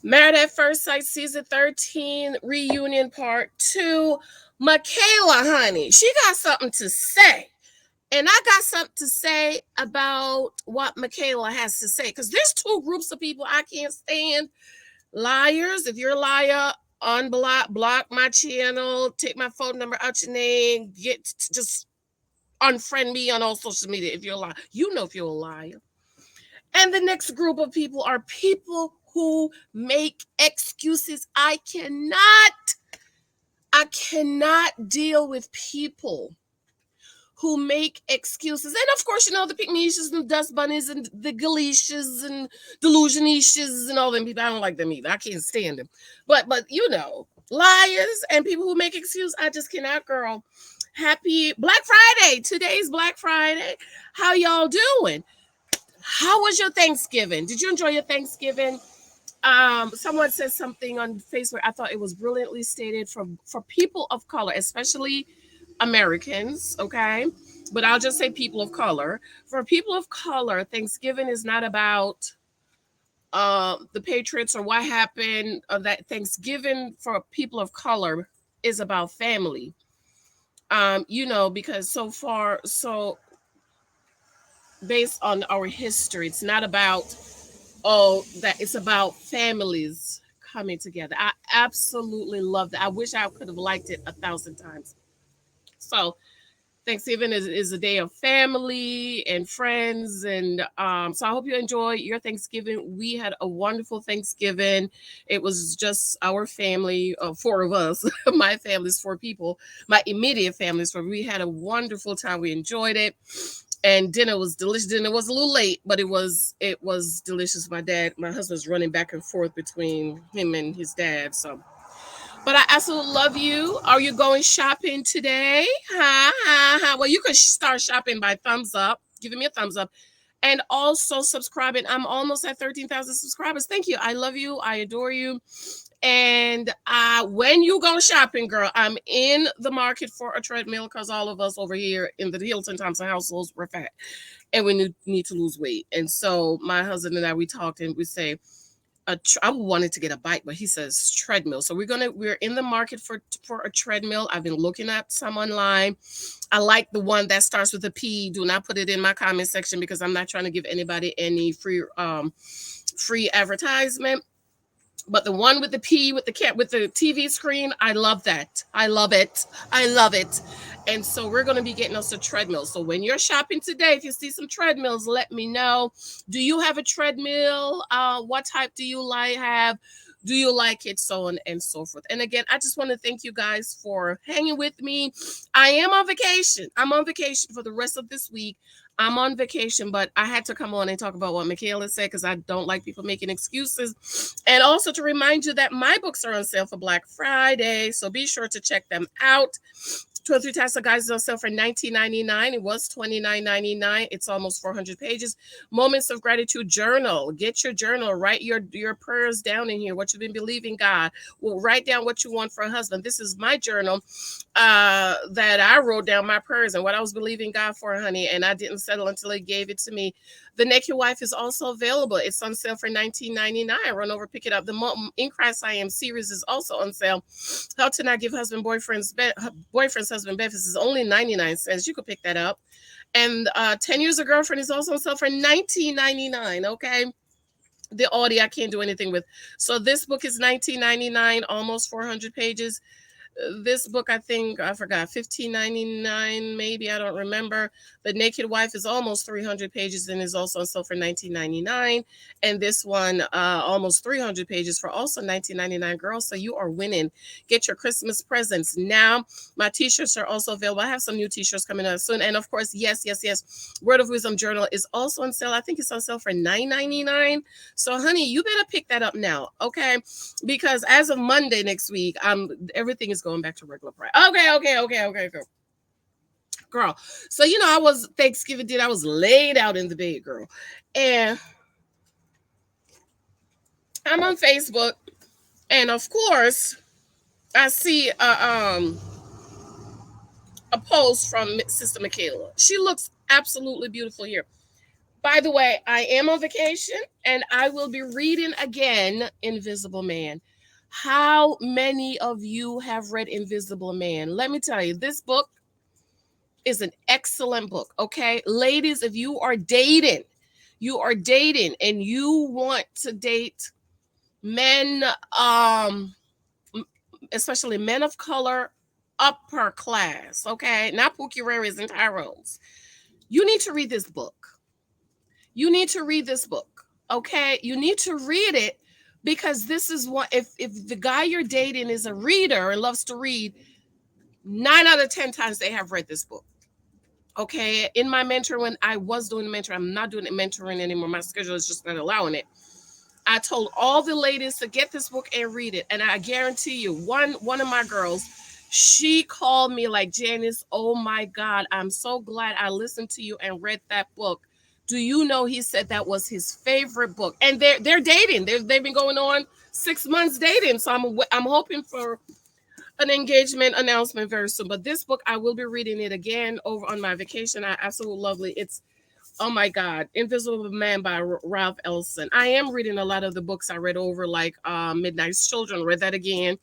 Married at First Sight season 13 reunion part 2. Michaela, honey, she got something to say. And I got something to say about what Michaela has to say. Because there's two groups of people I can't stand. Liars. If you're a liar, block my channel, take my phone number out your name, just unfriend me on all social media if you're a liar. You know if you're a liar. And the next group of people are people who make excuses. I cannot deal with people who make excuses. And of course, the pygmies and dust bunnies and the galicias and delusionicias and all them people. I don't like them either. I can't stand them. But liars and people who make excuses, I just cannot, girl. Happy Black Friday. Today's Black Friday. How y'all doing? How was your Thanksgiving? Did you enjoy your Thanksgiving? Someone said something on Facebook. I thought it was brilliantly stated for people of color, especially Americans, okay? But I'll just say people of color. For people of color, Thanksgiving is not about the Patriots or what happened. That Thanksgiving for people of color is about family. Because so based on our history, it's not about that it's about families coming together. I absolutely love that. I wish I could have liked it 1,000 times. So Thanksgiving is a day of family and friends, and so I hope you enjoy your Thanksgiving. We had a wonderful Thanksgiving. It was just our family, four of us. My family's four people. My immediate family's four. We had a wonderful time. We enjoyed it, and dinner was delicious. Dinner was a little late, but it was delicious. My husband's running back and forth between him and his dad, so. But I absolutely love you. Are you going shopping today? Well, you can start shopping by thumbs up, giving me a thumbs up, and also subscribing. I'm almost at 13,000 subscribers. Thank you. I love you. I adore you. And when you go shopping, girl, I'm in the market for a treadmill because all of us over here in the Hilton Thompson households were fat and we need to lose weight. And so my husband and I, we talked and we say, I wanted to get a bike, but he says treadmill. So we're in the market for a treadmill. I've been looking at some online. I like the one that starts with a P. Do not put it in my comment section because I'm not trying to give anybody any free advertisement. But the one with the P with the TV screen, I love that. I love it. I love it. And so we're going to be getting us a treadmill. So when you're shopping today, if you see some treadmills, let me know. Do you have a treadmill? What type do you have? Do you like it? So on and so forth. And again, I just want to thank you guys for hanging with me. I am on vacation. I'm on vacation for the rest of this week. I'm on vacation, but I had to come on and talk about what Michaela said because I don't like people making excuses. And also to remind you that my books are on sale for Black Friday. So be sure to check them out. 23 Tasks of Guys is on sale for $19.99. It was $29.99. It's almost 400 pages. Moments of Gratitude Journal. Get your journal. Write your prayers down in here. What you've been believing God. Well, write down what you want for a husband. This is my journal that I wrote down my prayers and what I was believing God for, honey. And I didn't settle until He gave it to me. The Naked Wife is also available. It's on sale for $19.99. Run over, pick it up. The In Christ I Am series is also on sale. How to Not Give Boyfriend's Husband Benefits is only 99 cents. You could pick that up. And 10 Years a Girlfriend is also on sale for $19.99. Okay. The audio I can't do anything with. So this book is $19.99, almost 400 pages. This book, I think, I forgot, $15.99, maybe, I don't remember. The Naked Wife is almost 300 pages and is also on sale for $19.99. And this one, almost 300 pages for also $19.99. Girls, so you are winning. Get your Christmas presents now. My t-shirts are also available. I have some new t-shirts coming out soon. And of course, yes, Word of Wisdom Journal is also on sale. I think it's on sale for $9.99. So, honey, you better pick that up now, okay? Because as of Monday next week, everything is going back to regular price. Okay. Girl. So, I was Thanksgiving dinner. I was laid out in the bed, girl. And I'm on Facebook. And of course, I see a post from Sister Michaela. She looks absolutely beautiful here. By the way, I am on vacation and I will be reading again Invisible Man. How many of you have read Invisible Man? Let me tell you, this book is an excellent book. Okay, ladies, if you are dating and you want to date men, especially men of color, upper class, okay, not Pookie Rares and Tyrones, you need to read this book. You need to read this book. Okay, you need to read it because this is what, if the guy you're dating is a reader and loves to read, 9 out of 10 times they have read this book. Okay, in my mentor, when I was doing mentoring, I'm not doing mentoring anymore. My schedule is just not allowing it. I told all the ladies to get this book and read it, and I guarantee you, one of my girls, she called me like, Janice, oh my God, I'm so glad I listened to you and read that book. Do you know, he said that was his favorite book, and they're dating. They've been going on 6 months dating, so I'm hoping for an engagement announcement very soon. But this book, I will be reading it again over on my vacation. I absolutely lovely. It's, oh my God, Invisible Man by Ralph Ellison. I am reading a lot of the books I read over, like Midnight's Children. Read that again,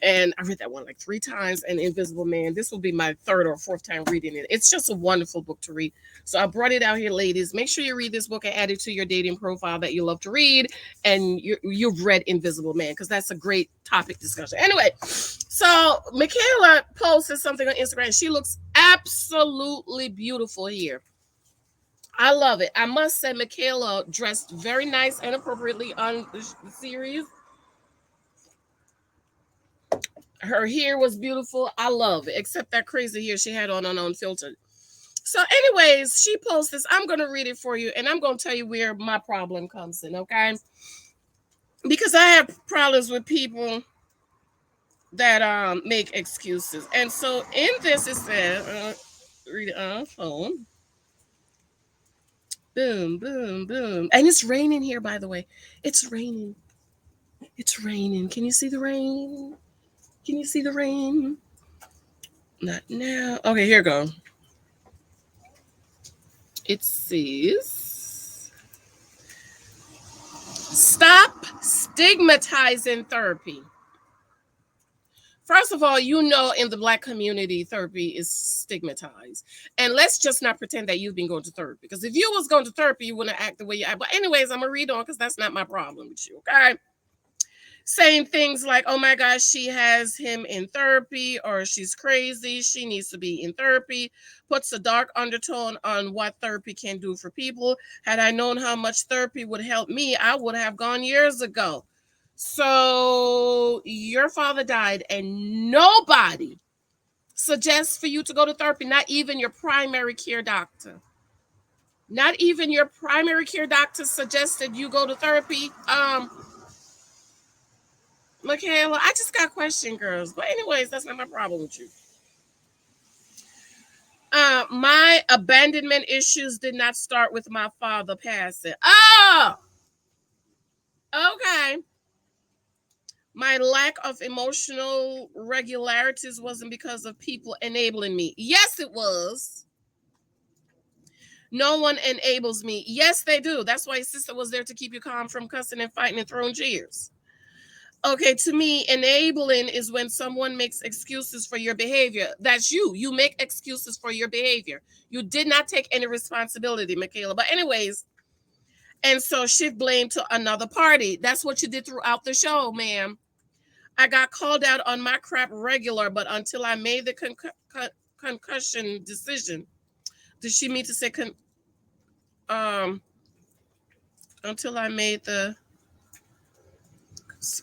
and I read that one like 3 times. And Invisible Man, this will be my 3rd or 4th time reading it. It's just a wonderful book to read. So I brought it out here, ladies. Make sure you read this book and add it to your dating profile that you love to read, and you've read Invisible Man, because that's a great topic discussion. Anyway, so Michaela posted something on Instagram. She looks absolutely beautiful here. I love it. I must say, Michaela dressed very nice and appropriately on the series. Her hair was beautiful. I love it, except that crazy hair she had on unfiltered. So, anyways, she posts this. I'm going to read it for you, and I'm going to tell you where my problem comes in, okay? Because I have problems with people that make excuses. And so, in this, it says, read it on phone. Boom, boom, boom. And it's raining here, by the way. It's raining. It's raining. Can you see the rain? Can you see the rain? Not now. Okay, here we go. It says, stop stigmatizing therapy. First of all, you know, in the Black community, therapy is stigmatized. And let's just not pretend that you've been going to therapy. Because if you was going to therapy, you wouldn't act the way you act. But anyways, I'm going to read on because that's not my problem with you, okay? Saying things like, oh my gosh, she has him in therapy, or she's crazy, she needs to be in therapy, puts a dark undertone on what therapy can do for people. Had I known how much therapy would help me, I would have gone years ago. So your father died and nobody suggests for you to go to therapy, not even your primary care doctor. Not even your primary care doctor suggested you go to therapy. Michaela, I just got question, girls. But anyways, that's not my problem with you. My abandonment issues did not start with my father passing. Oh, okay. My lack of emotional regularities wasn't because of people enabling me. Yes, it was. No one enables me. Yes, they do. That's why his sister was there to keep you calm from cussing and fighting and throwing cheers. Okay, to me, enabling is when someone makes excuses for your behavior. That's you. You make excuses for your behavior. You did not take any responsibility, Michaela. But anyways, and so shift blame to another party. That's what you did throughout the show, ma'am. I got called out on my crap regular, but until I made the concussion decision. Did she mean to say until I made the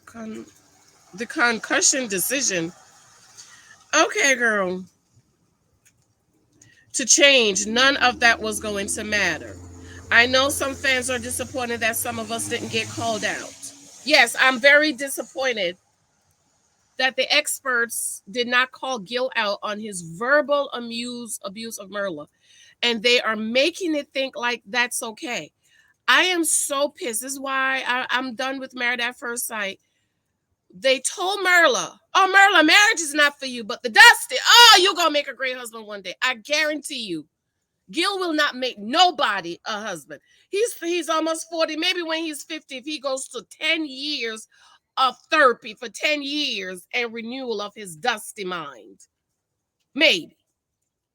concussion decision? Okay, girl. To change, none of that was going to matter. I know some fans are disappointed that some of us didn't get called out. Yes, I'm very disappointed that the experts did not call Gil out on his verbal abuse of MYRLA. And they are making it think like that's okay. I am so pissed. This is why I'm done with Married at First Sight. They told MYRLA, oh, MYRLA, marriage is not for you, but the Dusty, oh, you're going to make a great husband one day. I guarantee you. Gil will not make nobody a husband. He's almost 40. Maybe when he's 50, if he goes to 10 years of therapy for 10 years and renewal of his dusty mind. Maybe.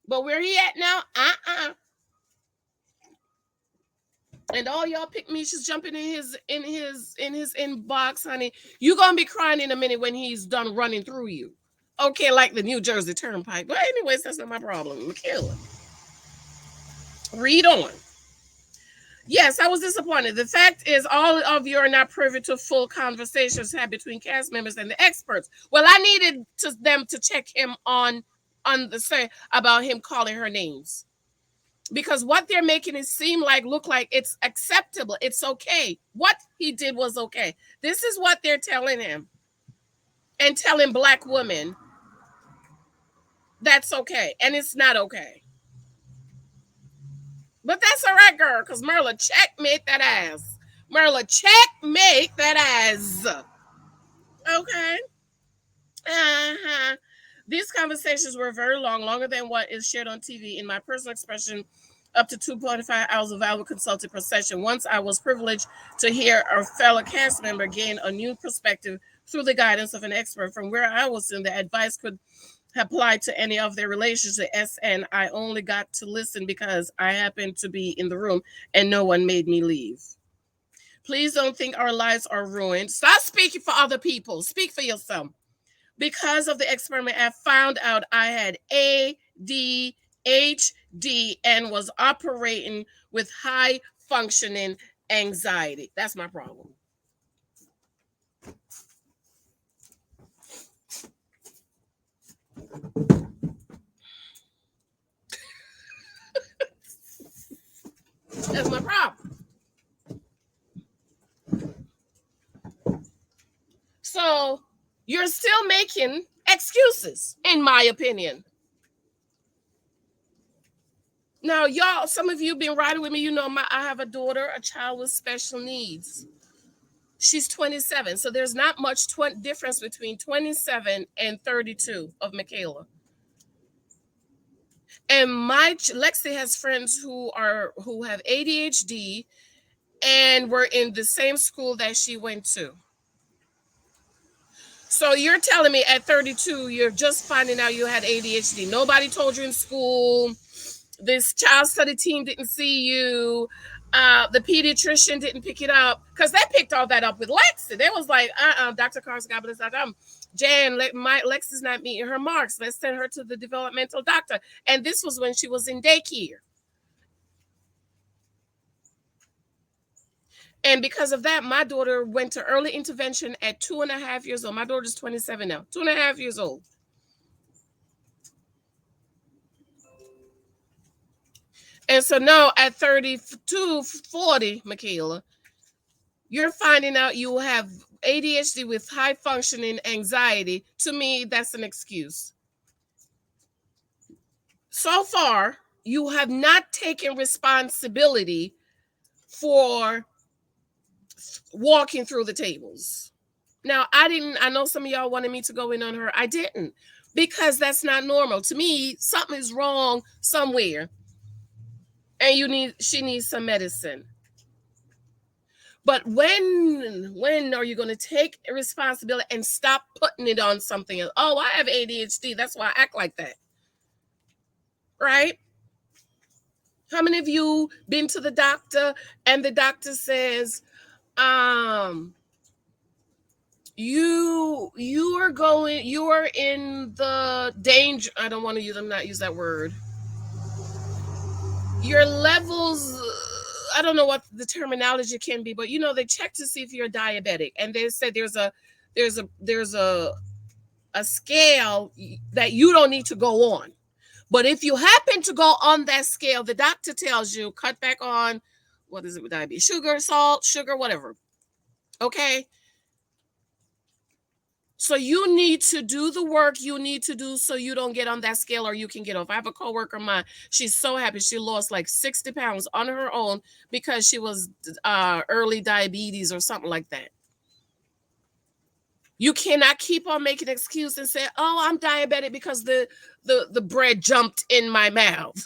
But where he at now? And all y'all pick me, she's jumping in his inbox, honey. You gonna be crying in a minute when he's done running through you. Okay, like the New Jersey Turnpike. But anyways, that's not my problem. Michaela. Read on. Yes, I was disappointed. The fact is, all of you are not privy to full conversations had between cast members and the experts. Well, I needed them to check him on the say about him calling her names, because what they're making it seem like, look like it's acceptable. It's okay. What he did was okay. This is what they're telling him and telling Black women. That's okay, and it's not okay. But that's all right, girl, because MYRLA checkmate that ass. MYRLA checkmate that ass. Okay. These conversations were very long, longer than what is shared on TV. In my personal expression, up to 2.5 hours of valuable consulting per session. Once I was privileged to hear a fellow cast member gain a new perspective through the guidance of an expert from where I was in. The advice could apply to any of their relationships, and I only got to listen because I happened to be in the room and no one made me leave. Please don't think our lives are ruined. Stop speaking for other people. Speak for yourself. Because of the experiment, I found out I had ADHD and was operating with high functioning anxiety. That's my problem. That's my problem. So you're still making excuses, in my opinion. Now, y'all, some of you been riding with me. You know, I have a daughter, a child with special needs. She's 27. So there's not much difference between 27 and 32 of Michaela. And Lexi has friends who have ADHD and were in the same school that she went to. So you're telling me at 32, you're just finding out you had ADHD. Nobody told you in school. This child study team didn't see you. The pediatrician didn't pick it up, because they picked all that up with Lexi. They was like, Dr. Carson, God bless Dr. Jan, Lexi's not meeting her marks. Let's send her to the developmental doctor. And this was when she was in daycare. And because of that, my daughter went to early intervention at 2.5 years old. My daughter's 27 now, 2.5 years old. And so now at 32, 40, Michaela, you're finding out you have ADHD with high functioning anxiety. To me, that's an excuse. So far, you have not taken responsibility for walking through the tables. Now, I know some of y'all wanted me to go in on her. I didn't, because that's not normal. To me, something is wrong somewhere, and she needs some medicine. But when are you going to take responsibility and stop putting it on something else? Oh, I have ADHD. That's why I act like that. Right? How many of you been to the doctor and the doctor says, you are in the danger. I don't want to not use that word. Your levels, I don't know what the terminology can be, but they check to see if you're diabetic, and they say there's a scale that you don't need to go on. But if you happen to go on that scale, the doctor tells you cut back on, what is it with diabetes? Sugar, salt, sugar, whatever. Okay? So you need to do the work you need to do so you don't get on that scale, or you can get off. I have a coworker of mine. She's so happy. She lost like 60 pounds on her own because she was early diabetes or something like that. You cannot keep on making excuses and say, "Oh, I'm diabetic because the bread jumped in my mouth."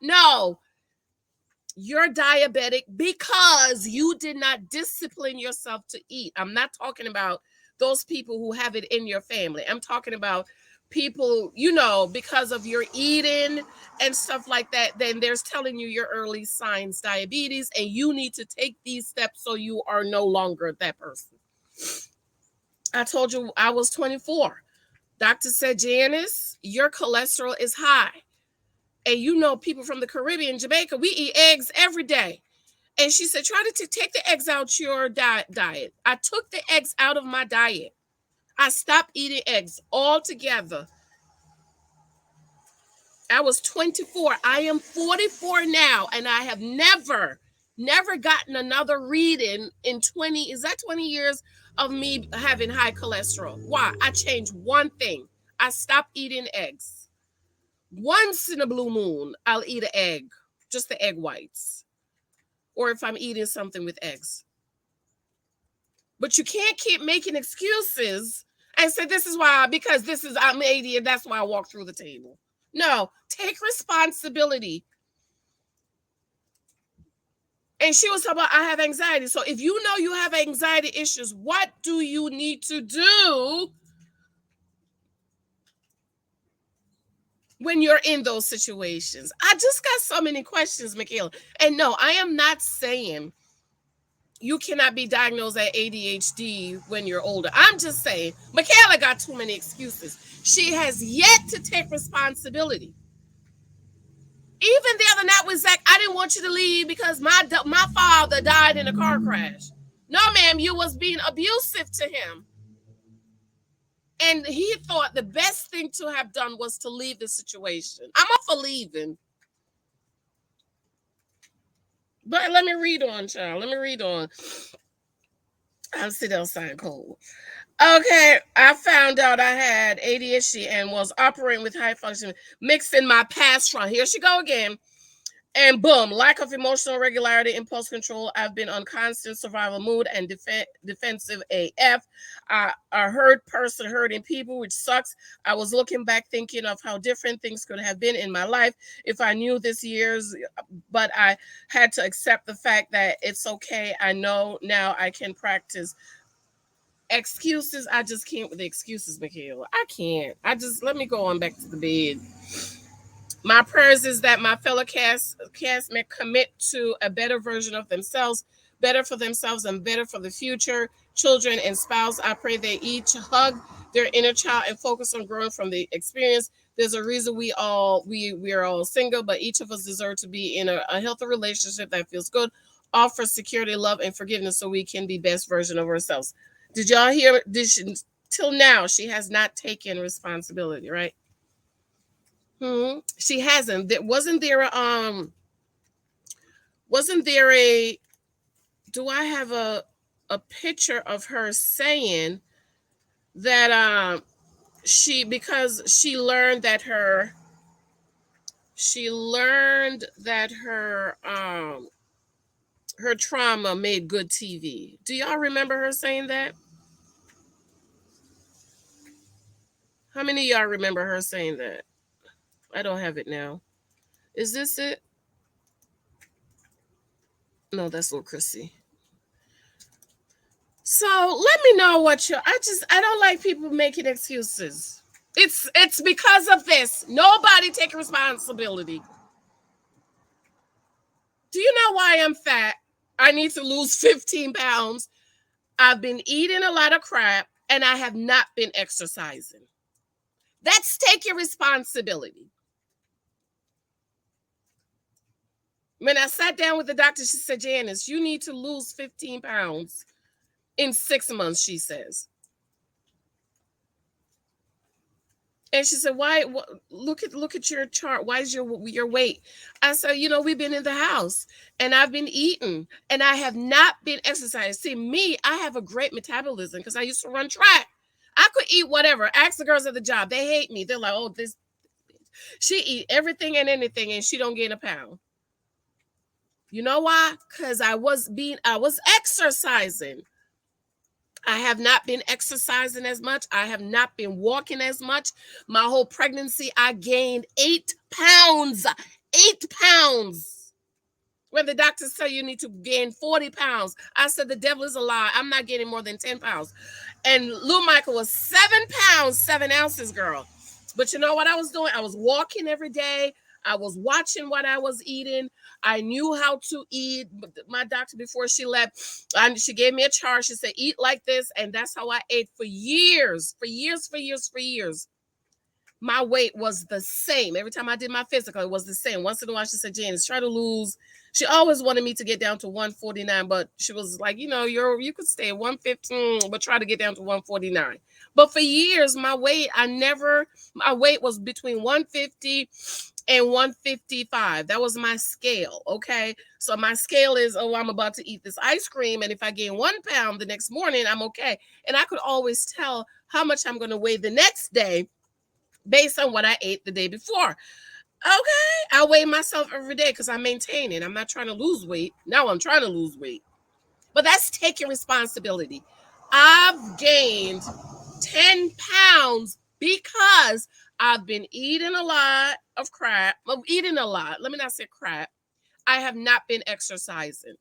No, you're diabetic because you did not discipline yourself to eat. I'm not talking about those people who have it in your family. I'm talking about people, because of your eating and stuff like that, then there's telling you your early signs diabetes, and you need to take these steps so you are no longer that person. I told you I was 24. Doctor said, Janice, your cholesterol is high. And people from the Caribbean, Jamaica, we eat eggs every day. And she said, try to take the eggs out your diet. I took the eggs out of my diet. I stopped eating eggs altogether. I was 24. I am 44 now, and I have never gotten another reading in 20 years of me having high cholesterol. Why? I changed one thing. I stopped eating eggs. Once in a blue moon, I'll eat an egg, just the egg whites, or if I'm eating something with eggs. But you can't keep making excuses and say, this is why, because I'm 80 and that's why I walk through the table. No, take responsibility. And she was talking about, I have anxiety. So if you know you have anxiety issues, what do you need to do when you're in those situations? I just got so many questions, Michaela. And no, I am not saying you cannot be diagnosed at ADHD when you're older. I'm just saying, Michaela got too many excuses. She has yet to take responsibility. Even the other night with Zach, I didn't want you to leave because my father died in a car crash. No, ma'am, you was being abusive to him. And he thought the best thing to have done was to leave the situation. I'm up for leaving. But let me read on, child. Let me read on. I'm sitting outside cold. Okay, I found out I had ADHD and was operating with high function, mixing my past trauma. Here she go again. And boom, lack of emotional regularity, impulse control. I've been on constant survival mood and defensive AF. A hurt person hurting people, which sucks. I was looking back thinking of how different things could have been in my life if I knew this years, but I had to accept the fact that it's okay. I know now I can practice. Excuses, I just can't with the excuses, Michaela. I can't. Let me go on back to the bed. My prayers is that my fellow castmen commit to a better version of themselves, better for themselves and better for the future children and spouse. I pray they each hug their inner child and focus on growing from the experience. There's a reason we are all single, but each of us deserve to be in a healthy relationship that feels good, offer security, love, and forgiveness so we can be best version of ourselves. Did y'all hear? Till now, she has not taken responsibility, right? She hasn't. Wasn't there a do I have a picture of her saying that because she learned that her trauma made good TV. Do y'all remember her saying that? How many of y'all remember her saying that? I don't have it now. Is this it? No, that's little Chrissy. So let me know I don't like people making excuses. It's because of this. Nobody take responsibility. Do you know why I'm fat? I need to lose 15 pounds. I've been eating a lot of crap and I have not been exercising. That's taking responsibility. When I sat down with the doctor, she said, Janice, you need to lose 15 pounds in 6 months, she says. And she said, why? Look at your chart. Why is your weight? I said, we've been in the house and I've been eating and I have not been exercising. See, me, I have a great metabolism because I used to run track. I could eat whatever. Ask the girls at the job. They hate me. They're like, oh, she eat everything and anything and she don't gain a pound. You know why? Because I was exercising. I have not been exercising as much. I have not been walking as much. My whole pregnancy, I gained 8 pounds. 8 pounds. When the doctors tell you need to gain 40 pounds, I said the devil is a lie. I'm not gaining more than 10 pounds. And Lou Michael was 7 pounds, 7 ounces, girl. But you know what I was doing? I was walking every day. I was watching what I was eating. I knew how to eat. My doctor, before she left, she gave me a chart. She said, eat like this. And that's how I ate for years, for years, for years, for years. My weight was the same. Every time I did my physical, it was the same. Once in a while, she said, Janice, try to lose. She always wanted me to get down to 149, but she was like, you could stay at 115, but try to get down to 149. But for years, my weight was between 150 and 155. That was my scale. Okay. So my scale is, I'm about to eat this ice cream. And if I gain 1 pound the next morning, I'm okay. And I could always tell how much I'm going to weigh the next day based on what I ate the day before. Okay. I weigh myself every day because I'm maintaining. I'm not trying to lose weight. Now I'm trying to lose weight. But that's taking responsibility. I've gained 10 pounds because I've been eating a lot of crap. Well, eating a lot. Let me not say crap. I have not been exercising.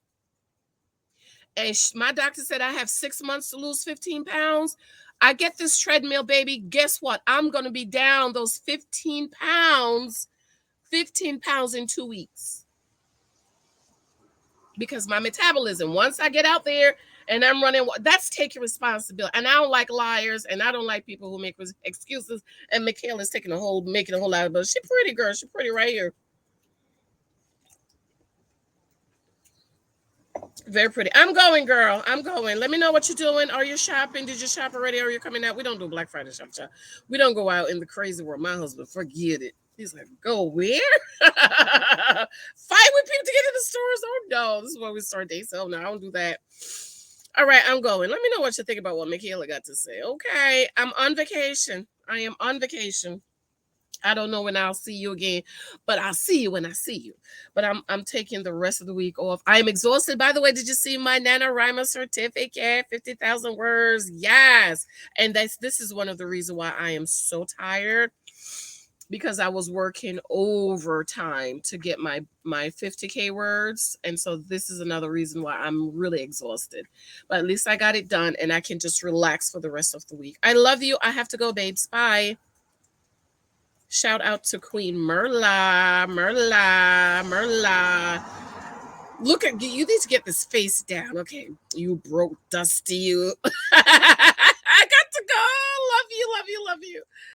And my doctor said I have 6 months to lose 15 pounds. I get this treadmill, baby. Guess what? I'm going to be down those 15 pounds in 2 weeks. Because my metabolism, once I get out there and I'm running, that's taking responsibility. And I don't like liars, and I don't like people who make excuses. And Michaela's making a whole lot of, but she's pretty, girl. She's pretty right here. Very pretty. I'm going, girl. I'm going. Let me know what you're doing. Are you shopping? Did you shop already? Are you coming out? We don't do Black Friday shop. We don't go out in the crazy world. My husband, forget it. He's like, go where? Fight with people to get in the stores? Oh, no. This is where we start day sale. No, I don't do that. All right, I'm going. Let me know what you think about what Michaela got to say. Okay, I'm on vacation. I am on vacation. I don't know when I'll see you again, but I'll see you when I see you. But I'm taking the rest of the week off. I am exhausted. By the way, did you see my NaNoWriMo certificate? 50,000 words. Yes. And this is one of the reasons why I am so tired, because I was working overtime to get my 50K words. And so this is another reason why I'm really exhausted. But at least I got it done, and I can just relax for the rest of the week. I love you. I have to go, babes. Bye. Shout out to Queen MYRLA. Look at you. Need to get this face down. Okay. You broke, dusty. You. I got to go. Love you.